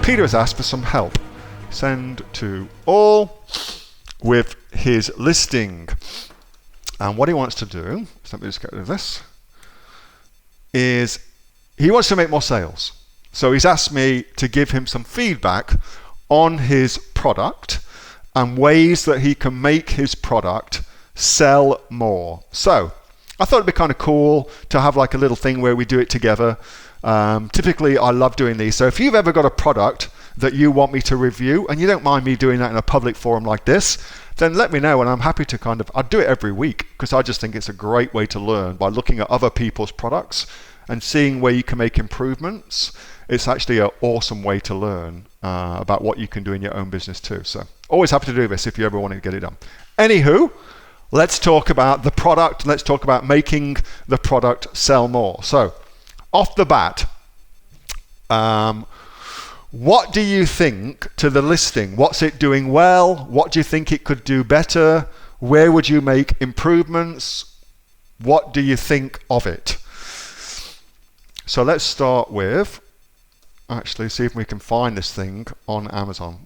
Peter has asked for some help. Send to all with his listing. And what he wants to do, so let me just get rid of this, is he wants to make more sales. So he's asked me to give him some feedback on his product and ways that he can make his product sell more. So I thought it'd be kind of cool to have like a little thing where we do it together. Typically I love doing these. So if you've ever got a product that you want me to review and you don't mind me doing that in a public forum like this, then let me know, and I'm happy to I'd do it every week, because I just think it's a great way to learn by looking at other people's products and seeing where you can make improvements. It's actually an awesome way to learn about what you can do in your own business too. So always happy to do this if you ever want to get it done. Anywho, let's talk about the product. Let's talk about making the product sell more. So off the bat, what do you think to the listing? What's it doing well? What do you think it could do better? Where would you make improvements? What do you think of it? So let's start with, actually see if we can find this thing on Amazon.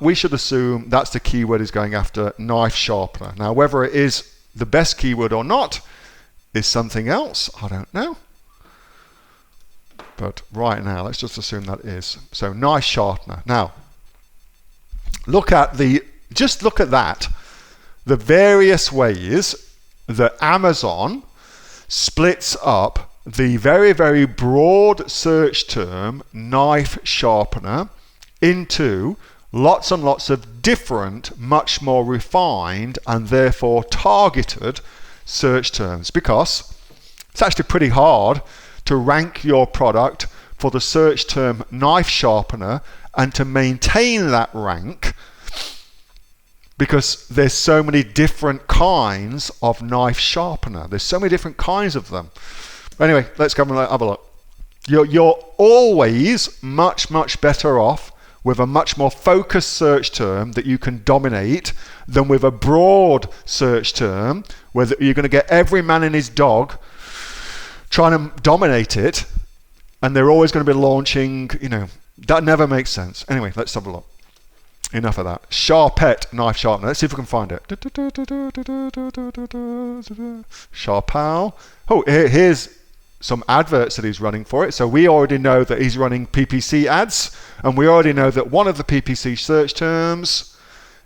We should assume that's the keyword is going after, knife sharpener. Now whether it is the best keyword or not is something else. I don't know. But right now, let's just assume that is. So knife sharpener. Now, just look at that. The various ways that Amazon splits up the very, very broad search term, knife sharpener, into lots and lots of different, much more refined and therefore targeted search terms. Because it's actually pretty hard to rank your product for the search term knife sharpener and to maintain that rank, because there's so many different kinds of knife sharpener. There's so many different kinds of them. Anyway, let's go and have a look. You're always much, much better off with a much more focused search term that you can dominate than with a broad search term where you're going to get every man and his dog trying to dominate it, and they're always going to be launching, that never makes sense. Anyway, let's have a look. Enough of that. Sharpet knife sharpener. Let's see if we can find it. Sharpal. Oh, here's some adverts that he's running for it. So we already know that he's running PPC ads, and we already know that one of the PPC search terms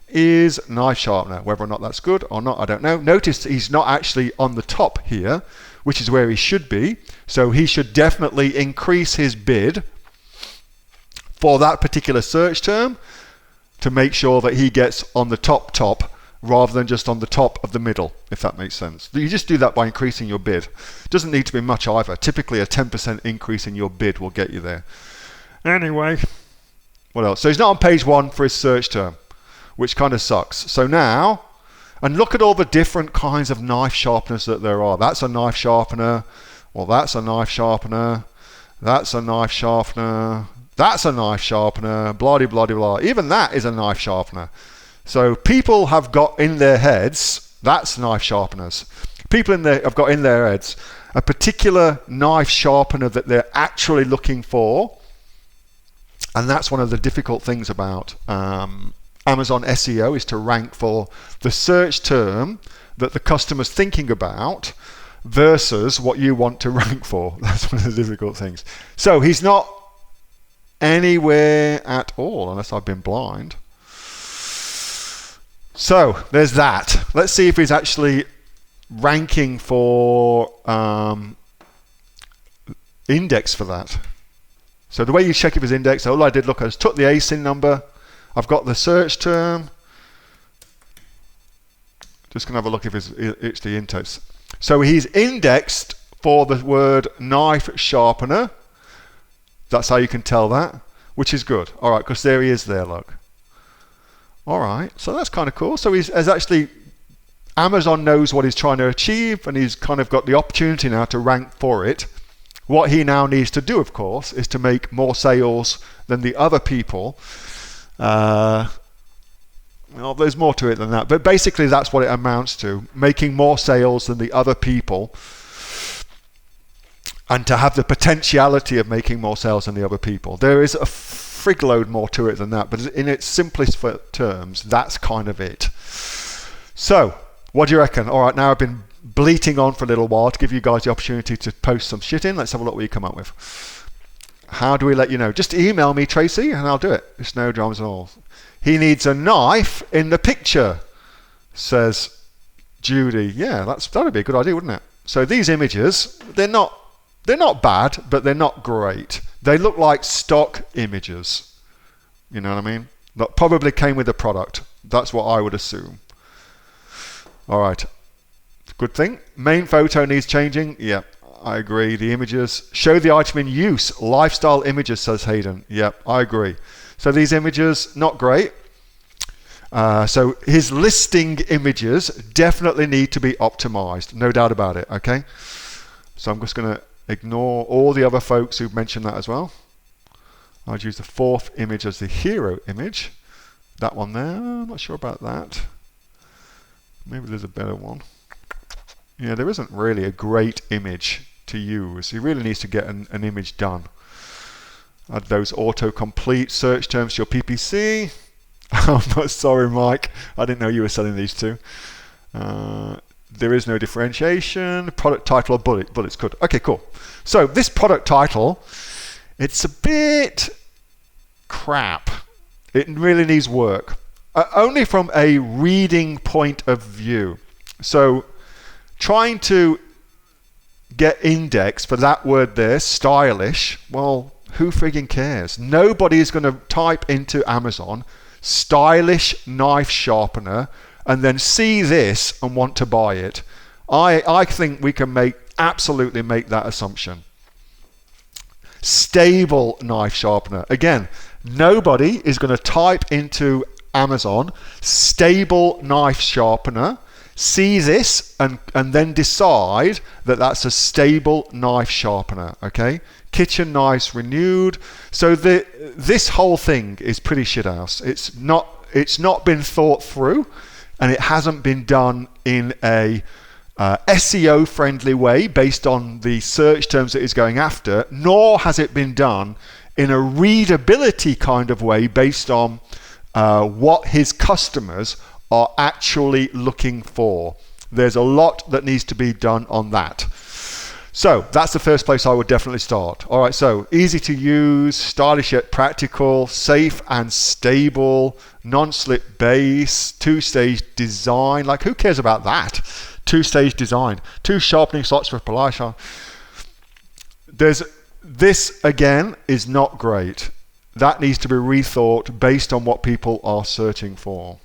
is knife sharpener. Whether or not that's good or not, I don't know. Notice he's not actually on the top here, which is where he should be. So he should definitely increase his bid for that particular search term to make sure that he gets on the top rather than just on the top of the middle, if that makes sense. You just do that by increasing your bid. It doesn't need to be much either. Typically a 10% increase in your bid will get you there. Anyway, what else? So he's not on page 1 for his search term, which kind of sucks. So now, and look at all the different kinds of knife sharpeners that there are. That's a knife sharpener. Well, that's a knife sharpener. That's a knife sharpener. That's a knife sharpener. Blah, blah, blah, blah. Even that is a knife sharpener. So people have got in their heads, that's knife sharpeners. People have got in their heads a particular knife sharpener that they're actually looking for. And that's one of the difficult things about Amazon SEO, is to rank for the search term that the customer's thinking about versus what you want to rank for. That's one of the difficult things. So he's not anywhere at all, unless I've been blind. So there's that. Let's see if he's actually ranking for index for that. So the way you check if it's indexed, all I did, look, I just took the ASIN number. I've got the search term. Just going to have a look if it's the index. So he's indexed for the word knife sharpener. That's how you can tell that, which is good. All right, because there he is there, look. All right, so that's kind of cool. So Amazon knows what he's trying to achieve, and he's kind of got the opportunity now to rank for it. What he now needs to do, of course, is to make more sales than the other people. Well, there's more to it than that, but basically that's what it amounts to, making more sales than the other people, and to have the potentiality of making more sales than the other people. There is a frig load more to it than that, but in its simplest terms, that's kind of it. So, what do you reckon? All right, now I've been bleating on for a little while to give you guys the opportunity to post some shit in. Let's have a look what you come up with. How do we let you know? Just email me, Tracy, and I'll do it. There's no dramas at all. He needs a knife in the picture, says Judy. Yeah, that'd be a good idea, wouldn't it? So these images, they're not bad, but they're not great. They look like stock images. You know what I mean? That probably came with the product. That's what I would assume. All right. Good thing. Main photo needs changing. Yeah, I agree. The images. Show the item in use. Lifestyle images, says Hayden. Yeah, I agree. So these images, not great. So his listing images definitely need to be optimized. No doubt about it. Okay. So I'm just going to ignore all the other folks who've mentioned that as well. I'd use the fourth image as the hero image. That one there. I'm not sure about that. Maybe there's a better one. Yeah, there isn't really a great image to use. He really needs to get an image done. Add those autocomplete search terms to your PPC. I'm sorry, Mike. I didn't know you were selling these two. There is no differentiation. Product title or bullets. Good. Okay, cool. So this product title, it's a bit crap. It really needs work. Only from a reading point of view. So trying to get index for that word there, stylish, well, who frigging cares? Nobody is going to type into Amazon stylish knife sharpener and then see this and want to buy it. I think we can absolutely make that assumption. Stable knife sharpener. Again, nobody is going to type into Amazon stable knife sharpener, see this and then decide that that's a stable knife sharpener. Okay, kitchen knives renewed. So this whole thing is pretty shit house. It's not been thought through, and it hasn't been done in a SEO friendly way based on the search terms that it's going after, nor has it been done in a readability kind of way based on what his customers are actually looking for. There's a lot that needs to be done on that. So that's the first place I would definitely start. All right, so easy to use, stylish yet practical, safe and stable, non-slip base, two-stage design. Like, who cares about that? Two-stage design, 2 sharpening slots for polish. This again is not great. That needs to be rethought based on what people are searching for.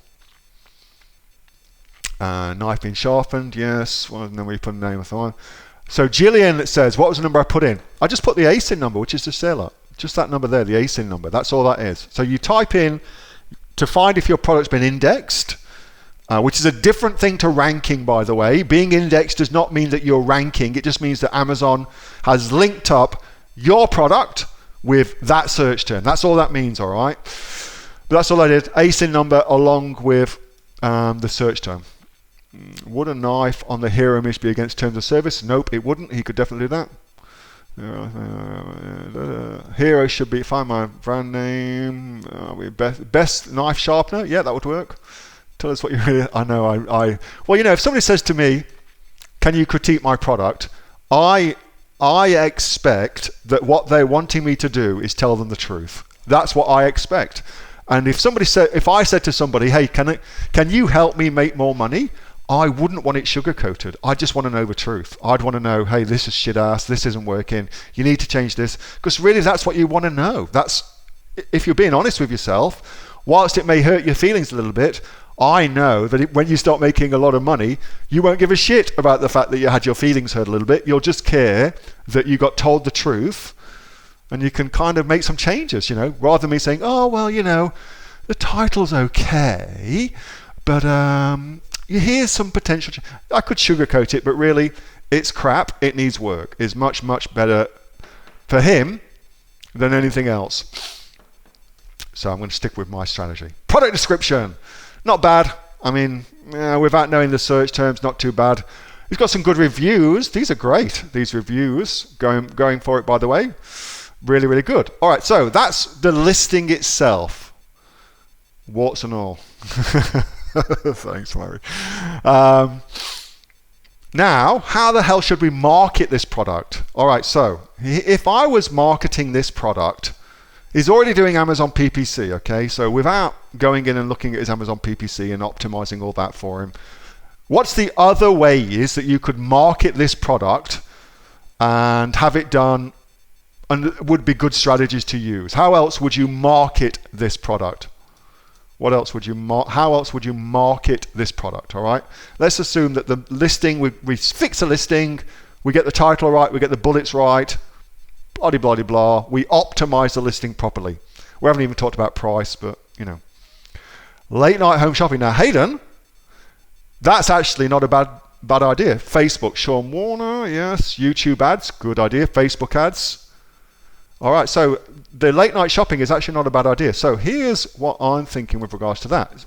Knife being sharpened, yes. Well, and then we put a name of the one. So Gillian says, what was the number I put in? I just put the ASIN number, which is the seller. Just that number there, the ASIN number. That's all that is. So you type in to find if your product's been indexed, which is a different thing to ranking, by the way. Being indexed does not mean that you're ranking. It just means that Amazon has linked up your product with that search term. That's all that means, all right? But that's all I did. ASIN number along with the search term. Would a knife on the hero image be against terms of service? Nope, it wouldn't. He could definitely do that. Hero should be, find my brand name. Best knife sharpener? Yeah, that would work. Tell us what you really, I know, well, you know, if somebody says to me, can you critique my product? I expect that what they're wanting me to do is tell them the truth. That's what I expect. And if I said to somebody, hey, can you help me make more money? I wouldn't want it sugar-coated. I just want to know the truth. I'd want to know, hey, this is shit ass, this isn't working, you need to change this. Because really that's what you want to know. That's, if you're being honest with yourself, whilst it may hurt your feelings a little bit, I know that when you start making a lot of money, you won't give a shit about the fact that you had your feelings hurt a little bit. You'll just care that you got told the truth, and you can kind of make some changes, you know, rather than me saying, oh, well, you know, the title's okay, but here's some potential. I could sugarcoat it, but really, it's crap. It needs work. It's much, much better for him than anything else. So I'm going to stick with my strategy. Product description. Not bad. I mean, without knowing the search terms, not too bad. He's got some good reviews. These are great. These reviews. Going for it, by the way. Really, really good. All right, so that's the listing itself. Warts and all. Thanks, Mary. Now, how the hell should we market this product? All right, so if I was marketing this product, he's already doing Amazon PPC, okay? So without going in and looking at his Amazon PPC and optimizing all that for him, what's the other ways that you could market this product and have it done and would be good strategies to use? How else would you market this product? What else would you how else would you market this product? All right, let's assume that the listing, we fix a listing, we get the title right, we get the bullets right, blah blah blah blah, we optimize the listing properly. We haven't even talked about price, but you know, late night home shopping. Now, Hayden, that's actually not a bad idea. Facebook, Sean Warner, yes. YouTube ads, good idea. Facebook ads. All right, so the late night shopping is actually not a bad idea. So here's what I'm thinking with regards to that.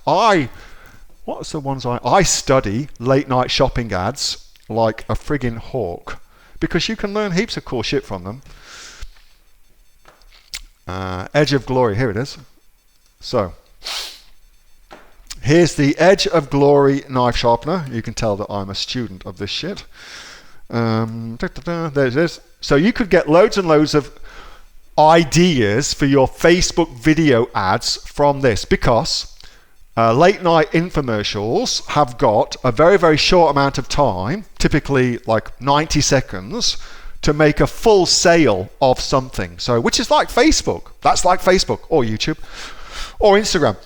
What's the ones I study late night shopping ads like a friggin' hawk, because you can learn heaps of cool shit from them. Edge of Glory, here it is. So here's the Edge of Glory knife sharpener. You can tell that I'm a student of this shit. There it is. So you could get loads and loads of ideas for your Facebook video ads from this, because late night infomercials have got a very, very short amount of time, typically like 90 seconds, to make a full sale of something. So, which is like Facebook. That's like Facebook or YouTube or Instagram.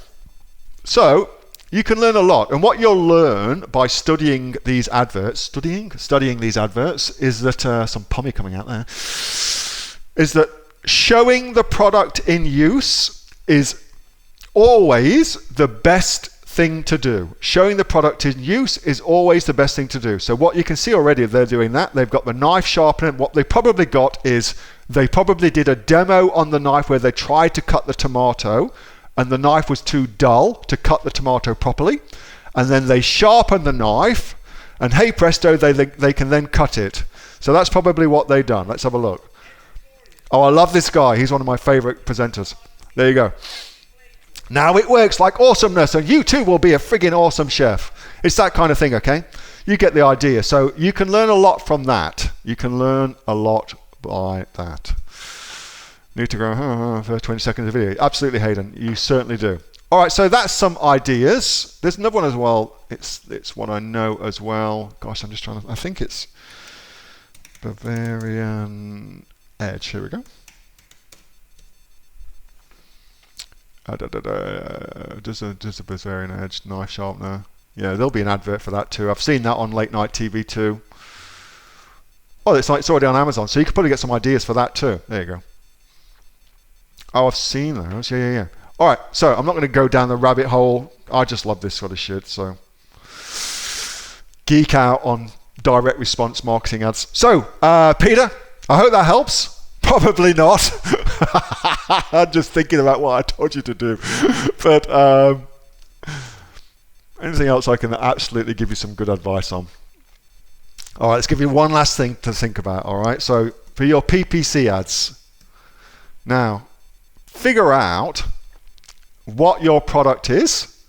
So you can learn a lot. And what you'll learn by studying these adverts, studying these adverts, is that some pommy coming out there, is that showing the product in use is always the best thing to do. Showing the product in use is always the best thing to do. So what you can see already, they're doing that. They've got the knife sharpener. What they probably got is they probably did a demo on the knife where they tried to cut the tomato and the knife was too dull to cut the tomato properly. And then they sharpen the knife and hey presto, they can then cut it. So that's probably what they've done. Let's have a look. Oh, I love this guy. He's one of my favorite presenters. There you go. Now it works like awesomeness, and you too will be a friggin' awesome chef. It's that kind of thing, okay? You get the idea. So you can learn a lot from that. You can learn a lot by that. Need to go for 20 seconds of video. Absolutely, Hayden. You certainly do. All right, so that's some ideas. There's another one as well. It's one I know as well. Gosh, I'm just trying to... I think it's Bavarian Edge. Here we go. Does a Bavarian Edge knife sharpener. Yeah, there'll be an advert for that too. I've seen that on late night TV too. Oh, it's already on Amazon, so you could probably get some ideas for that too. There you go. Oh, I've seen those. Yeah. All right, so I'm not going to go down the rabbit hole. I just love this sort of shit. So geek out on direct response marketing ads. So, Peter, I hope that helps. Probably not. I'm just thinking about what I told you to do. But anything else I can absolutely give you some good advice on. All right, let's give you one last thing to think about. All right, so for your PPC ads, now figure out what your product is.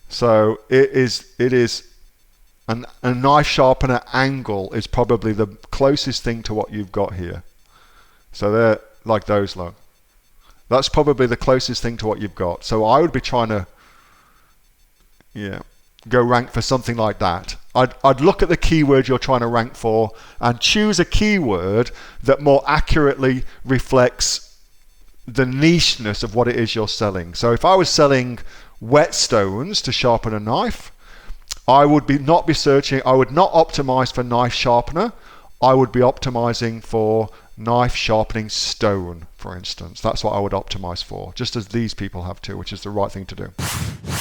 So it is a knife sharpener angle is probably the closest thing to what you've got here. So they're like those, look. That's probably the closest thing to what you've got. So I would be trying to, go rank for something like that. I'd look at the keyword you're trying to rank for and choose a keyword that more accurately reflects the nicheness of what it is you're selling. So if I was selling whetstones to sharpen a knife, I would not be searching, I would not optimize for knife sharpener. I would be optimizing for knife sharpening stone, for instance. That's what I would optimize for, just as these people have too, which is the right thing to do.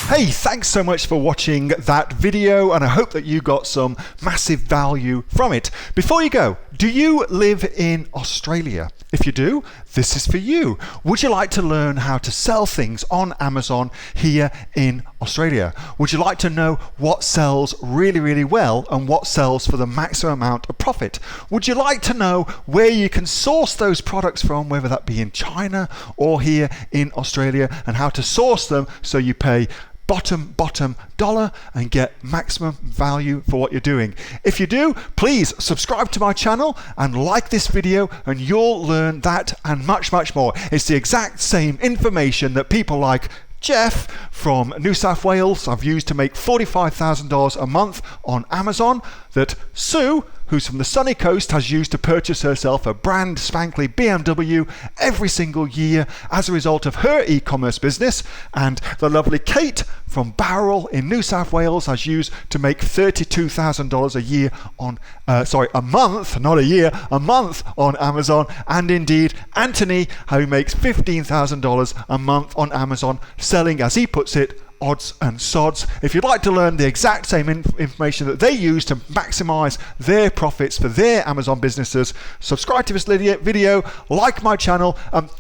Hey, thanks so much for watching that video, and I hope that you got some massive value from it. Before you go, do you live in Australia? If you do, this is for you. Would you like to learn how to sell things on Amazon here in Australia? Would you like to know what sells really, really well and what sells for the maximum amount of profit? Would you like to know where you can source those products from, whether that be be in China or here in Australia, and how to source them so you pay bottom dollar and get maximum value for what you're doing. If you do, please subscribe to my channel and like this video, and you'll learn that and much more. It's the exact same information that people like Jeff from New South Wales have used to make $45,000 a month on Amazon, that Sue, who's from the sunny coast, has used to purchase herself a brand spankly BMW every single year as a result of her e-commerce business, and the lovely Kate from Bowral in New South Wales has used to make $32,000 a year on a month, not a year, a month on Amazon, and indeed Anthony, who makes $15,000 a month on Amazon, selling, as he puts it, odds and sods. If you'd like to learn the exact same information that they use to maximize their profits for their Amazon businesses, subscribe to this video, like my channel,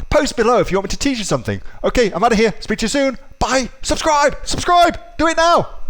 post below if you want me to teach you something. Okay, I'm out of here. Speak to you soon. Bye. Subscribe. Do it now.